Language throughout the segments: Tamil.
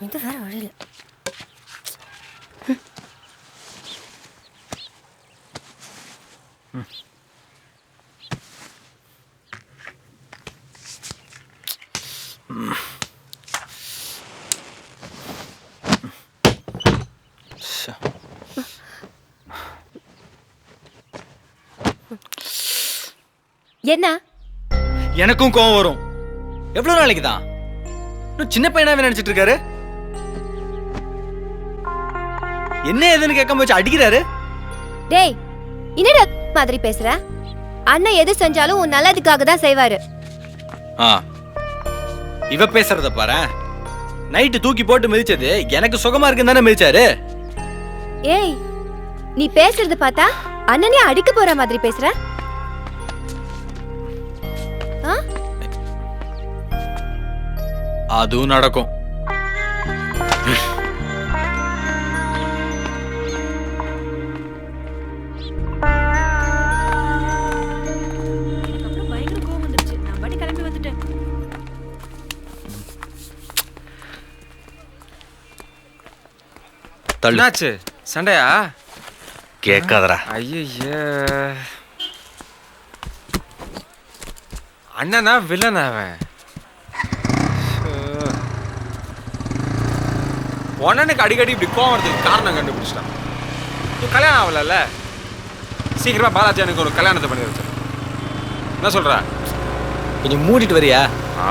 இது வேற வழியில். என்ன? எனக்கும் கோவம் வரும். எவ்வளவு நாளைக்கு தான்? இன்னும் சின்ன பையனாவே நினைச்சிட்டு இருக்காரு. என்ன ஏதுன்னு கேட்காம வச்சு அடிக்கிறாரு. டேய், என்னடா மாதிரி பேசுற? அண்ணன் எது செஞ்சாலும் உன் நல்லதுக்காக தான் செய்வாரு. இவ பேசுறத பாரு. நைட்டு தூக்கி போட்டு மிதிச்சது எனக்கு சுகமா இருக்குன்னு தானே மிதிச்சாரு. ஏய், நீ பேசுறது பார்த்தா அண்ணனே அடிக்க போற மாதிரி பேசுற. அதுவும் நடக்கும். என்னாச்சு? சண்டையா? கேட்காதடா. ஐயே, அண்ணனா வில்லனா அவன்? ஒன்னனுக்கு அடிக்கடி இப்படி கோவம் வரதுக்கு காரணம் கண்டுபிடிச்சிட்டான். நீ கல்யாணம் ஆகல, சீக்கிரமா பாலாஜி எனக்கு ஒரு கல்யாணத்தை பண்ணி வச்சு. என்ன சொல்ற? கொஞ்சம் மூடிட்டு வரியா?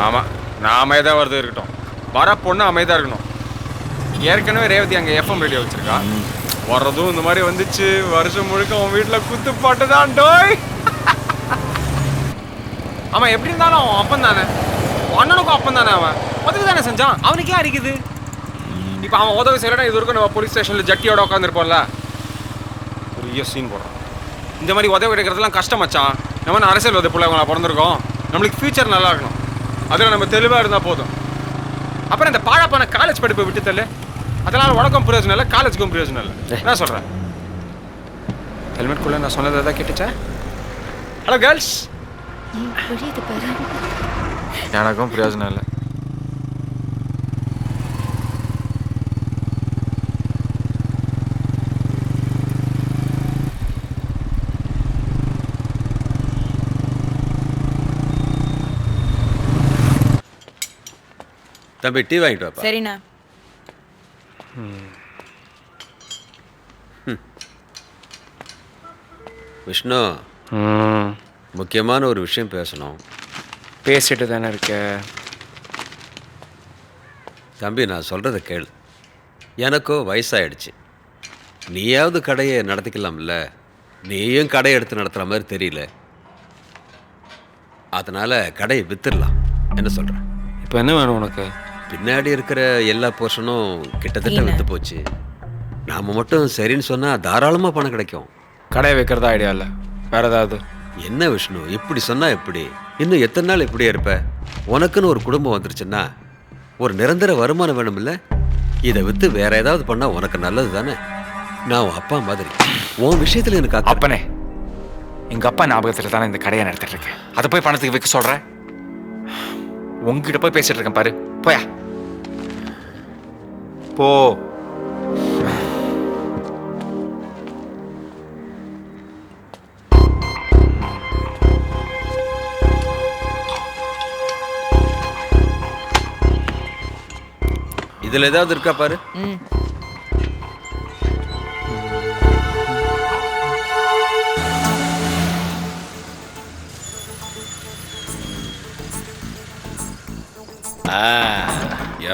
ஆமா, நான் அமைதியா வருது இருக்கட்டும். வர பொண்ணு அமைதியா இருக்கணும். ஏற்கனவே ரேவதி அங்கே எஃப்எம் ரேடியோ வச்சிருக்கா. வர்றதும் இந்த மாதிரி வந்துச்சு. வருஷம் முழுக்க அவன் வீட்டில் குத்து பாட்டு தான் டோய். அவன் எப்படி இருந்தாலும் அவன் அப்பன் தானே, அண்ணனுக்கும் அப்பன் தானே. அவன் உதவி தானே செஞ்சான், அவனுக்கே அடிக்குது. இப்போ அவன் உதவி செய்யலன்னா இது வரைக்கும் நம்ம போலீஸ் ஸ்டேஷனில் ஜட்டியோட உட்காந்துருப்போம்ல. பெரிய சீன் போடுறான். இந்த மாதிரி உதவி கிடைக்கிறதுலாம் கஷ்டம் மச்சான். நம்ம அரசியல் உதவி பிள்ளைங்க பிறந்திருக்கோம். நம்மளுக்கு ஃபியூச்சர் நல்லா இருக்கணும். அதில் நம்ம தெளிவாக இருந்தால் போதும். அப்புறம் இந்த பாழப்பான காலேஜ் படிப்பை விட்டு தள்ளு. அதனால உனக்கும் பிரயோஜனம் இல்லை, காலேஜுக்கும் பிரயோஜனம் இல்லை. என்ன சொல்கிறேன்? ஹெல்மெட்குள்ளே நான் சொன்னதை தான் கேட்டுச்சா? Hello girls. எனக்கும் பிரயோஜனம் இல்லை. தம்பி டீ வாங்கிட்டு வாப்பா. சரிண்ணா. விஷ்ணு, முக்கியமான ஒரு விஷயம் பேசணும். பேசிட்டு தானே இருக்க. தம்பி, நான் சொல்கிறத கேளு. எனக்கோ வயசாயிடுச்சு. நீயாவது கடையை நடத்திக்கலாம்ல. நீயும் கடை எடுத்து நடத்துகிற மாதிரி தெரியல. அதனால் கடையை வித்துடலாம். என்ன சொல்கிறேன்? இப்போ என்ன வேணும் உனக்கு? பின்னாடி இருக்கிற எல்லா போர்ஷனும் கிட்டத்தட்ட வித்து போச்சு. நாம் மட்டும் சரின்னு சொன்னால் தாராளமாக பணம் கிடைக்கும். கடையை வைக்கிறதா ஐடியா இல்லை, வேற ஏதாவது? என்ன விஷ்ணு, இப்படி சொன்னால் எப்படி? இன்னும் எத்தனை நாள் இப்படியே இருப்ப? உனக்குன்னு ஒரு குடும்பம் வந்துருச்சுன்னா ஒரு நிரந்தர வருமானம் வேணும்ல. இதை விற்று வேற ஏதாவது பண்ணால் உனக்கு நல்லது தானே. நான் உன் அப்பா மாதிரி. உன் விஷயத்தில் எனக்கு அப்பனே, எங்கள் அப்பா ஞாபகத்தில் தானே இந்த கடையை நடத்திட்டு இருக்கேன். அதை போய் பணத்துக்கு வைக்க சொல்கிறேன். உங்ககிட்ட போய் பேசிட்டு இருக்கேன் பாரு. போயா போ. இதில் ஏதாவது இருக்கா பாரு.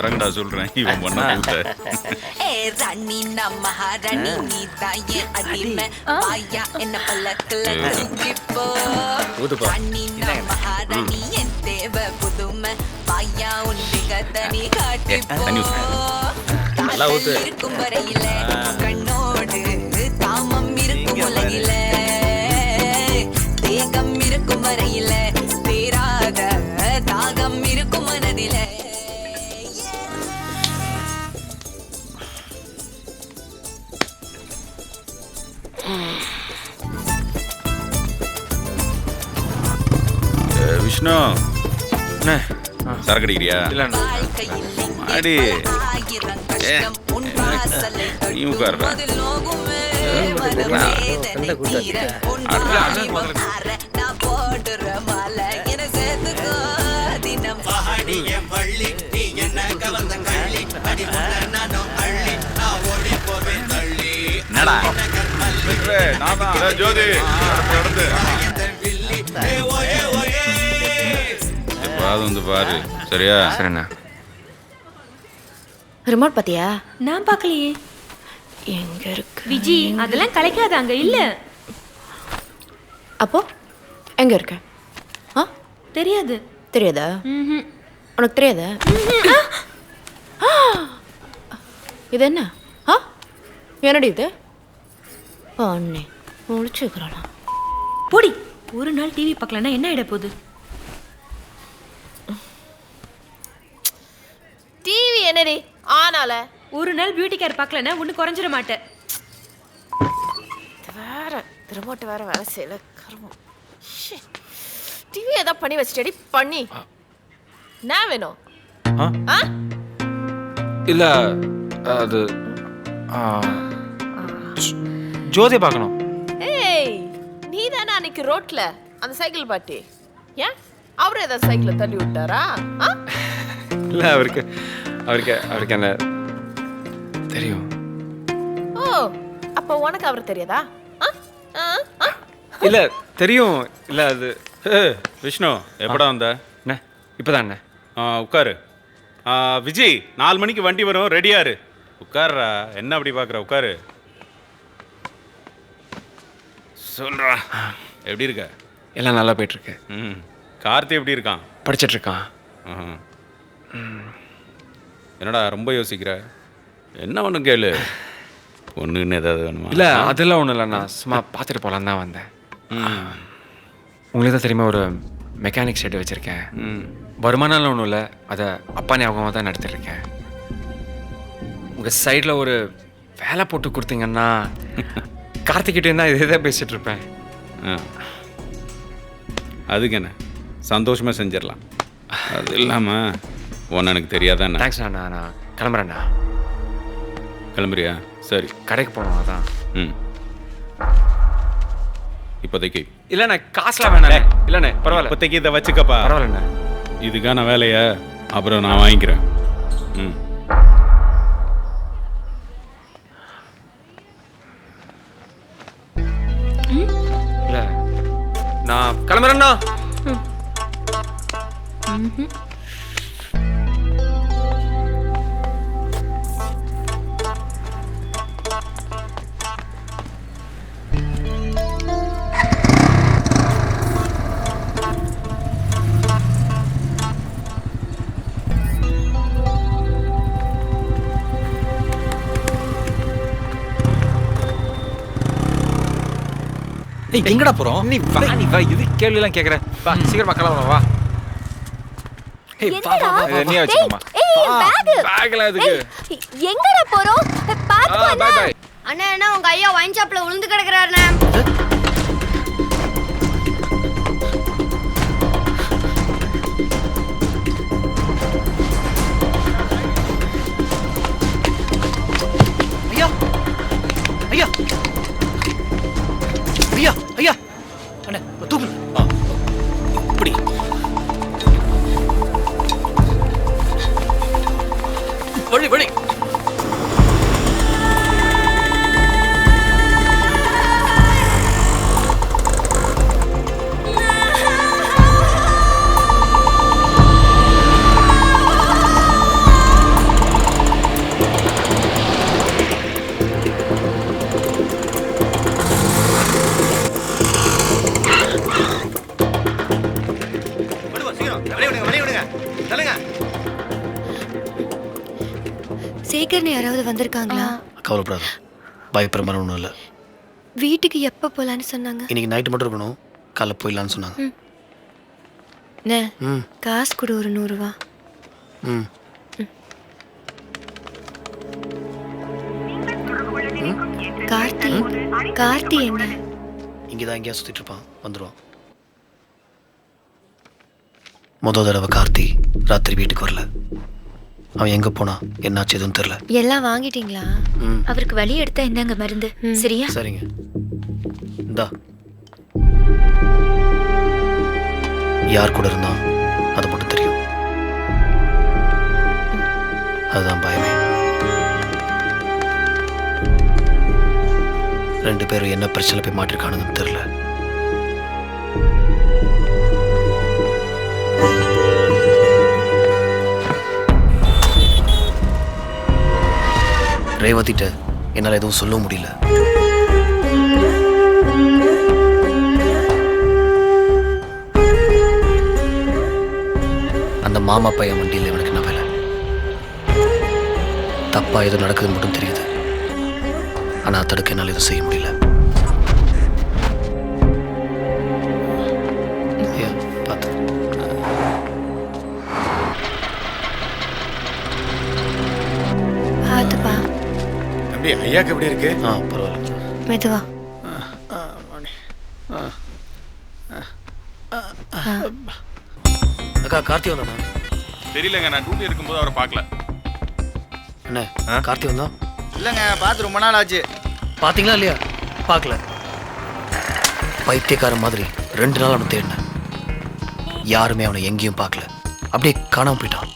இறங்கடா சொல்றேன். இவன் பண்ண ராணி நம்ம மகாராணி நீ தாயே அடிமை பாயா என்ன பல்லக்கல தூக்கிப்போ. ராணி நம்ம மகாராணி என் தேவ புதுமை பாயா உண்டி கத்தனி காட்டிப்போ. இருக்கும் வரையில கண்ணோடு தாமம் இருக்கும் உலகில தேகம் இருக்கும் வரையில தேராத தாகம் இருக்கும் மனதில. விஷ்ணு, சரக்கு அடிக்கிறியா? இல்ல அடி. கஷ்டம் உன் வாசலை நீ உட்கார்றா. அதில் நோகுமே மனவேதனை தீர உன் வாடி வந்தார நான் போடுற மாலை என சேர்த்துக்கோ தினம் என்னடா ஜோதி எப்பாவது வந்து பாரு சரியா? சரிண்ணா. ரிமோட் பாத்தியா? நான் பார்க்கலையே. எங்க இருக்கு? விஜி அதெல்லாம் கலைக்காத, அங்க இல்ல. அப்போ எங்க இருக்க? ஆ தெரியாது. தெரியாதா? ம்ஹும். உனக்கு தெரியாதா? இது என்ன? ஆ என்னடி இது? அண்ணே முடிச்சுக்கிறானா? போடி. ஒரு நாள் டிவி பார்க்கலன்னா என்ன ஆயிட போகுது? டிவி என்னடி ஆனால ஒரு நாள் பியூட்டி கேர் பார்க்கலன்னா ஒண்ணு குறைஞ்சிட மாட்டேன். வேற ரிமோட் வேற வேலை செய்யல கர்மம். டிவி ஏதோ பண்ணி வச்சுட்டடி பண்ணி. என்ன வேணும்? ஆ? இல்ல அது ஜோதி பார்க்கணும். ஏய் நீ தானே அன்னைக்கு ரோட்ல அந்த சைக்கிள் பாட்டி, ஏன் அவரு ஏதாவது சைக்கிளை தள்ளி விட்டாரா? ஆ? இல்ல அவருக்கு என்ன தெரியும். ஓ அப்ப உனக்கு அவர் தெரியாதா? ஆ? ஆ? ஆ? இல்ல தெரியும். இல்ல அது விஷ்ணு எப்படா வந்த? என்ன இப்பதான் என்ன உட்காரு. விஜய் 4 மணிக்கு வண்டி வரும், ரெடியாரு. உட்கார்றா, என்ன அப்படி பார்க்குற? உட்காரு. சொல்றா, எப்படி இருக்க? எல்லாம் நல்லா போயிட்டு இருக்கு. ம். கார்த்தி எப்படி இருக்கான்? படிச்சிட்டு இருக்கான். என்னடா ரொம்ப யோசிக்கிற? என்ன ஒன்று கேளு. ஒன்றுன்னு ஏதாவது வேணுமா? இல்ல அதெல்லாம் ஒன்றும் இல்லை, நான் சும்மா பார்த்துட்டு போகலான்னு தான் வந்தேன். உங்களுக்கு தான் தெரியுமா ஒரு மெக்கானிக் ஷெட் வச்சுருக்கேன். வருமானம்லாம் ஒன்றும் இல்லை, அதை அப்பா ஞாபகமாக தான் நடத்திட்டுருக்கேன். உங்கள் சைடில் ஒரு வேலை போட்டு கொடுத்தீங்கன்னா கார்த்திகிட்டே தான் இதே தான் பேசிகிட்டு இருப்பேன். அதுக்கு என்ன, சந்தோஷமாக செஞ்சிடலாம். அது இல்லாமல் ஒன்று எனக்கு தெரியாதான். தேங்க்ஸ் அண்ணா, நான் கிளம்புறேண்ணா. கிளம்புறியா? சரி, கடைக்கு போகணும் அதான். ம். இப்போதைக்கு இல்லைண்ணே காசுலாம் வேணாண்ணே. இல்லைண்ணே பரவாயில்ல, இப்போதைக்கு இதை வச்சுக்கப்பா. பரவாயில்லண்ணே. இதுக்கான வேலையை அப்புறம் நான் வாங்கிக்கிறேன். ம். இல்லை நான் கிளம்புறேண்ணா. ஏய் எங்கடா போறோம்? நீ வா இது கேள்விலாம் கேட்குறேன். வா சீக்கிரமா கிளம்பலாம் வா. ஏய் வா வா வா. இதை நீயே வச்சுக்கோமா. பேக்லாம் எதுக்கு? எங்கடா போறோம்? பாத்து பை பை. அண்ணா அண்ணா உங்க ஐயா வைன் ஷாப்ல விழுந்து கிடக்குறாருண்ணே. ஐயா ஐயா ஐயா ஐயா அண்ணா தூக்கு. இப்படி வழி வழி. சேகர்னு யாராவது வந்திருக்காங்களா? கவலைப்படாத, பயப்படுற மாதிரி ஒன்றும் இல்லை. வீட்டுக்கு எப்போ போலான்னு சொன்னாங்க? இன்னைக்கு நைட்டு மட்டும் இருக்கணும், காலைல போயிடலான்னு சொன்னாங்க. ம் காசு கொடு ஒரு 100 ரூபா. ம் கார்த்தி என்ன? இங்கே தான் எங்கேயா சுற்றிட்டு இருப்பான், வந்துடுவான். மொதல் தடவை கார்த்தி ராத்திரி வீட்டுக்கு வரல. அவன் எங்கே போனா என்னாச்சு எதுவும் தெரில. எல்லாம் வாங்கிட்டீங்களா? ம் அவருக்கு வலி எடுத்தா இந்தாங்க மருந்து. சரியா? சரிங்க. இந்தா. யார் கூட இருந்தான் அது மட்டும் தெரியும். அதுதான் பயமே. 2 பேரும் என்ன பிரச்சனை போய் மாட்டிருக்கானுங்கன்னு தெரியல. ரேவதிட்ட என்னால் எதுவும் சொல்ல முடியல. அந்த மாமா பையன் வண்டியில் இவனுக்கு என்ன வேலை? தப்பா எதுவும் நடக்குதுன்னு மட்டும் தெரியுது. ஆனால் தடுக்க என்னால் எதுவும் செய்ய முடியல. பார்த்து பார்த்துப்பா. தம்பி ஐயாக்கு எப்படி இருக்கு? பரவாயில்ல. மெதுவா. அக்கா கார்த்தி வந்தானா? தெரியலங்க, நான் டியூட்டி இருக்கும்போது அவரை பார்க்கல. என்ன கார்த்தி வந்தா? இல்லைங்க, பார்த்து ரொம்ப நாள் ஆச்சு. பார்த்தீங்களா இல்லையா? பார்க்கல. பைத்தியக்கார மாதிரி 2 நாள் அவனை தேடினேன். யாருமே அவனை எங்கேயும் பார்க்கல. அப்படியே காணாம போயிட்டான்.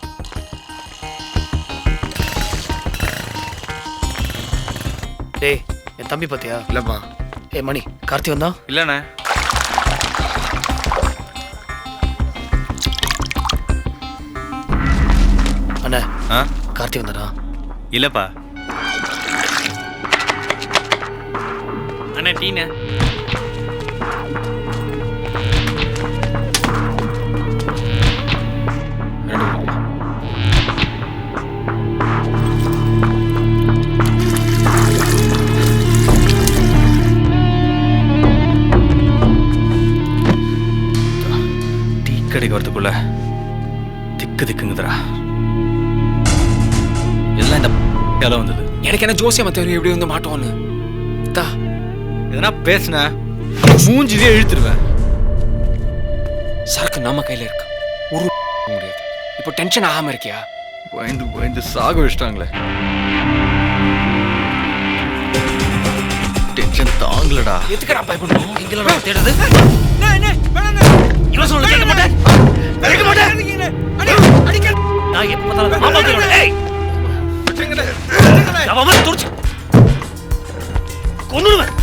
டேய், என் தம்பி பார்த்தியா? இல்லைப்பா. மணி, கார்த்தி வந்தா? இல்லைண்ணே. அண்ணா கார்த்தி வந்தானா? இல்லப்பா. அண்ணா டீண்ணே. டீ கடைக்கு வரதுக்குள்ள திக்குதுரா. எல்லாம் இந்த இலை வந்தது. எனக்கு என்ன ஜோசியம் தெரியும் எப்படி வந்து மாட்டோன்னு. எதனா பேசுன மூஞ்சிலே இழுத்துருவேன். சரக்கு நம்ம கையில இருக்கு, ஒரு முடியாது. இப்போ டென்ஷன் ஆகாம இருக்கியா? பயந்து சாக வச்சிட்டாங்களே. டென்ஷன் தாங்கலடா. எதுக்குடா பயப்படணும்? எங்கெல்லாம் தேடுறது? இவன் சொல்ல கேட்க மாட்டேன். நான் எப்ப பார்த்தாலும் மாமா கையோட ஏய் அவன் துடிச்சு கொன்னுடுவேன்.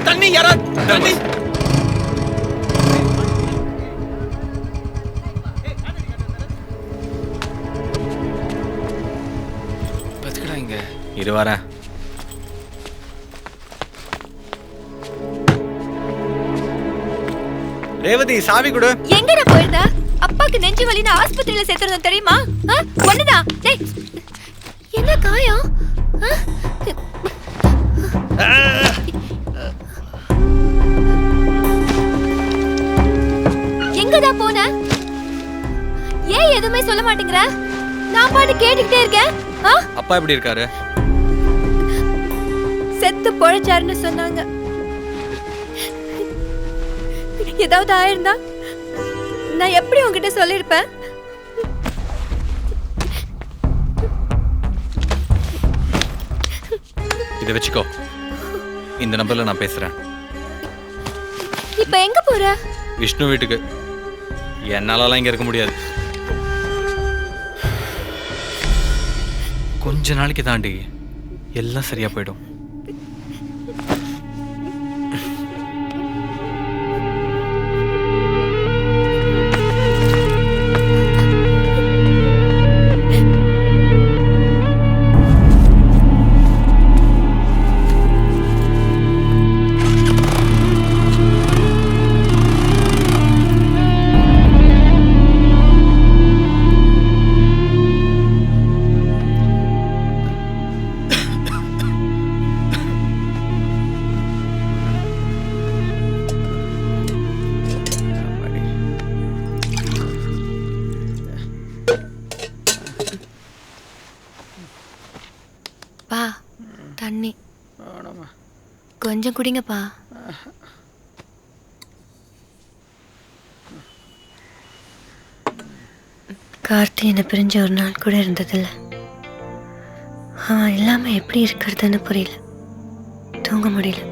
தண்ணி யாரா? தண்ணி பத்துக்கடா இங்க. இரு வரேன். ரேவதி சாவி கொடு. எங்கடா போயிருந்த? அப்பாக்கு நெஞ்சு வலின்னு ஆஸ்பத்திரியில சேர்த்துறதும் தெரியுமா? ஒண்ணுதான். டேய், என்ன காயம்? எங்கடா போன? ஏன் எதுவுமே சொல்ல மாட்டேங்கிற? நான் பாட்டு கேட்டுக்கிட்டே இருக்கேன். அப்பா எப்படி இருக்காரு? செத்து பொழைச்சாருன்னு சொன்னாங்க. ஏதாவது ஆயிருந்தா நான் எப்படி உங்ககிட்ட சொல்லிருப்பேன்? இதை வச்சுக்கோ. இந்த நம்பர்ல நான் பேசுறேன். இப்ப எங்க போற? விஷ்ணு வீட்டுக்கு. என்னாலலாம் இங்க இருக்க முடியாது. கொஞ்ச நாளைக்கு தாண்டி எல்லாம் சரியா போயிடும். கொஞ்சம் குடிங்கப்பா. கார்த்தி என்னை பிரிஞ்ச ஒரு நாள் கூட இருந்ததில்ல. அவன் இல்லாம எப்படி இருக்கிறதுன்னு புரியல. தூங்க முடியல.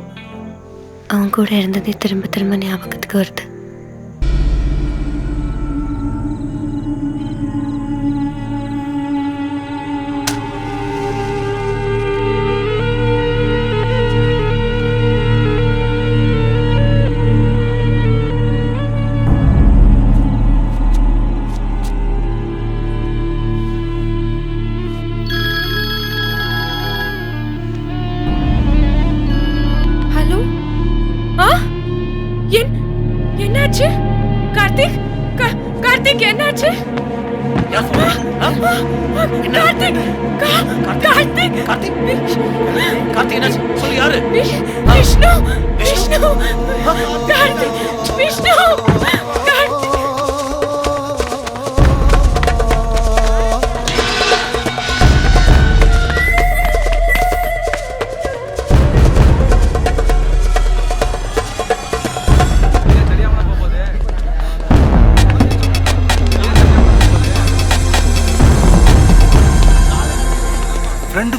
அவன் கூட இருந்ததே திரும்ப திரும்ப ஞாபகத்துக்கு வருது. என்னாச்சு கார்த்திக்? கார்த்திக் என்னாச்சு? கார்த்திக் கார்த்திக் கார்த்திக் கார்த்திக் என்னாச்சு சொல்லு. யாரு? விஷ்ணு விஷ்ணு கார்த்திக் விஷ்ணு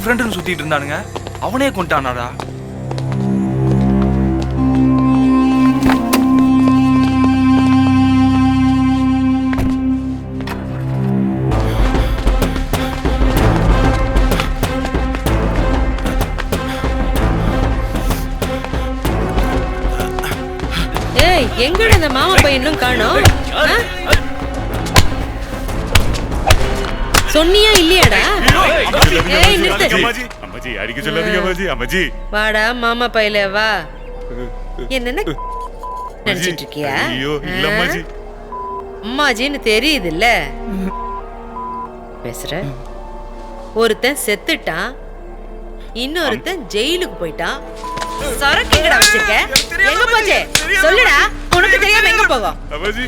ஃப்ரெண்டுன்னு சுத்திட்டு இருந்தானுங்க. அவனே கொண்டானாடா. ஏய், எங்கடா இந்த மாமா பையன் இன்னும் காணோம்? சொன்னியா இல்லையாடா? ஏய் நிறுத்து. அம்மாஜி அடிக்க சொல்லாதீங்க அம்மாஜி. அம்மாஜி வாடா மாமா பையல வா. என்ன நினைச்சிட்டு இருக்கியா? ஐயோ இல்ல அம்மாஜி. அம்மாஜின்னு தெரியுது இல்ல பேசுற. ஒருத்தன் செத்துட்டான், இன்னொருத்தன் ஜெயிலுக்கு போயிட்டான். சரக்கு எங்கடா வச்சிருக்க? எங்க போச்சு சொல்லுடா. உனக்கு தெரியாம எங்க போகும்? அம்மாஜி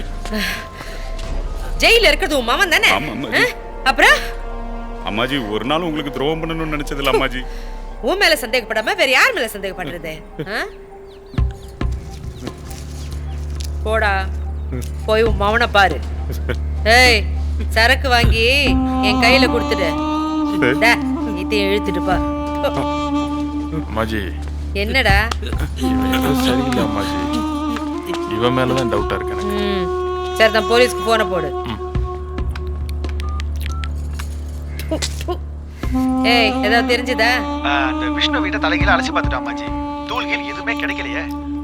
ஜெயில இருக்கிறது உன் மாமன் தானே? அப்புறம் அம்மாஜி ஒரு நாள் உங்களுக்கு துரோகம் பண்ணணும்னு நினைச்சதில்ல அம்மாஜி. உன் மேல சந்தேகப்படாம வேற யார் மேல சந்தேகப்படுறது? போடா போய் உன் மவனை பாரு. ஏய் சரக்கு வாங்கி என் கையில கொடுத்துடு. இதையும் இழுத்துட்டு பா. அம்மாஜி என்னடா? சரியில்லை அம்மாஜி. இவன் மேலதான் டவுட்டா இருக்கு எனக்கு. சரி தான் போலீஸ்க்கு போன போடு. ஏய் ஏதாவது தெரிஞ்சதா? அந்த விஷ்ணு வீட்டை தலைகீழ அலசி பார்த்துட்டோம் அம்மாஜி. தூள்கீழ் எதுவுமே கிடைக்கலையே.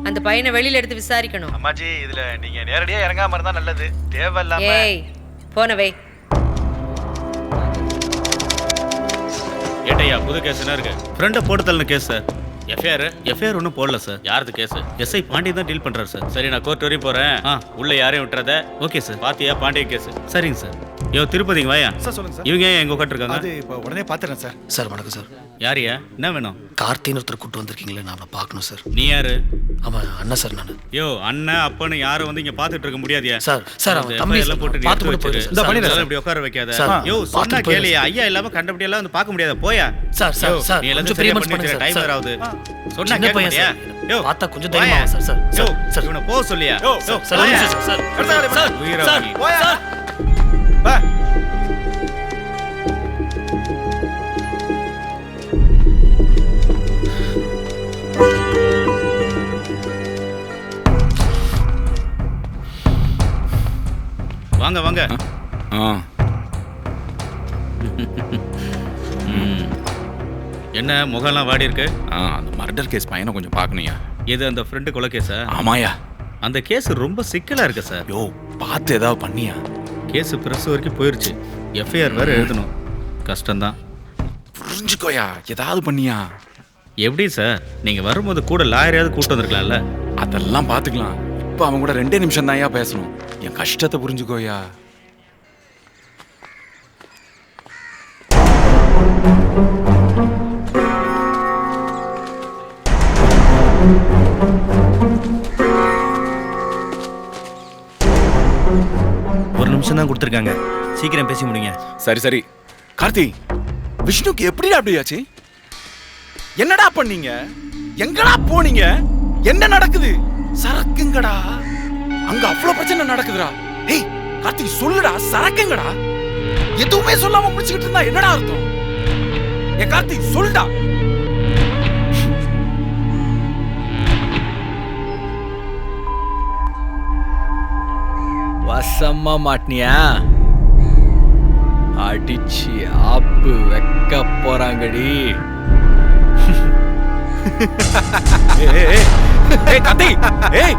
அந்த பையனை வெளியில எடுத்து விசாரிக்கணும் அம்மாஜி. இதுல நீங்க நேரடியா இறங்காம இருந்தா நல்லது. தேவையில்லாம. ஏய் போன வை. ஏட்டையா புது கேஸ் என்ன இருக்கு? ஃப்ரெண்டை போட்டு தள்ளின கேஸ் சார். எஃப்ஐஆர் ஒன்றும் போடல சார். யாருக்கு கேஸ்? எஸ்ஐ பாண்டி தான் டீல் பண்றாரு சார். சரி நான் கோர்ட் வரையும் போறேன். உள்ள யாரையும் விட்டுறத. Okay sir. பாத்தியா பாண்டிய கேஸ்? சரிங்க சார். யோ திருப்பதிங்க வாயா சார். சொல்லுங்க சார். இவங்க எங்க உட்காந்துருக்காங்க? அது இப்போ உடனே பாத்துறேன் சார். சார் வணக்கம் சார். யாரியா? என்ன வேணும்? கார்த்தின்னு ஒருத்தர் கூட்டு வந்திருக்கீங்களே, நான் அவனை பார்க்கணும் சார். நீ யாரு? அவன் அண்ணன் சார். நான் யோ அண்ணன் அப்பன்னு யாரும் வந்து இங்க பாத்துட்டு இருக்க முடியாதியா சார்? சார் அவன் தம்பி எல்லாம் போட்டு பாத்து போயிரு. இந்த பண்ணிடுறேன். இப்படி உட்கார வைக்காத. சார் யோ சொன்னா கேளியா. ஐயா இல்லாம கண்டபடி எல்லாம் வந்து பார்க்க முடியாத. போயா சார். சார் சார் நீ எல்லாம் சரியா பண்ணி டைம் வராது. சொன்னா கேட்கலையா? யோ பாத்தா கொஞ்சம் தைரியமா சார். சார் யோ சார் இவனை போ சொல்லியா? யோ சார் சார் சார் உயிரா சார் நீ. போயா வா. வாங்க வாங்க. என்ன முகம்லாம் வாடி இருக்கு? அந்த மர்டர் கேஸ் பையனை கொஞ்சம் பார்க்கணுயா. இது அந்த ஃப்ரெண்டு கொலை கேஸா? ஆமாயா. அந்த கேஸ் ரொம்ப சிக்கலா இருக்கு சார். யோ பார்த்து ஏதாவது பண்ணியா? கேஸ் பிரஸ் வரைக்கும் போயிருச்சு. எஃப்ஐஆர் வேற எழுதணும். கஷ்டம்தான். புரிஞ்சுக்கோயா, ஏதாவது பண்ணியா? எப்படி சார்? நீங்க வரும்போது கூட லாயரையாவது கூட்டு வந்திருக்கலாம்ல. அதெல்லாம் பார்த்துக்கலாம். இப்போ அவன் கூட 2 நிமிஷம் தான் பேசணும். என் கஷ்டத்தை புரிஞ்சுக்கோயா. ஒரு நிமிஷம் தான் கொடுத்துருக்காங்க. சீக்கிரம் பேசி முடிங்க. சரி சரி. கார்த்தி, விஷ்ணுக்கு எப்படி அப்படியாச்சு? என்னடா பண்ணீங்க? எங்கடா போனீங்க? என்ன நடக்குது? சரக்குங்கடா. அங்க அவ்வளவு பிரச்சனை நடக்குதுடா. ஏய் கார்த்திக் சொல்லுடா, சரக்குங்கடா. எதுவுமே சொல்லாம முடிச்சுக்கிட்டு இருந்தா என்னடா அர்த்தம்? ஏ கார்த்திக் சொல்லுடா. வசமா மாட்டினியா? அடிச்சு ஆப்பு வைக்க போறாங்கடி. ஏய் கார்த்திக், ஏய்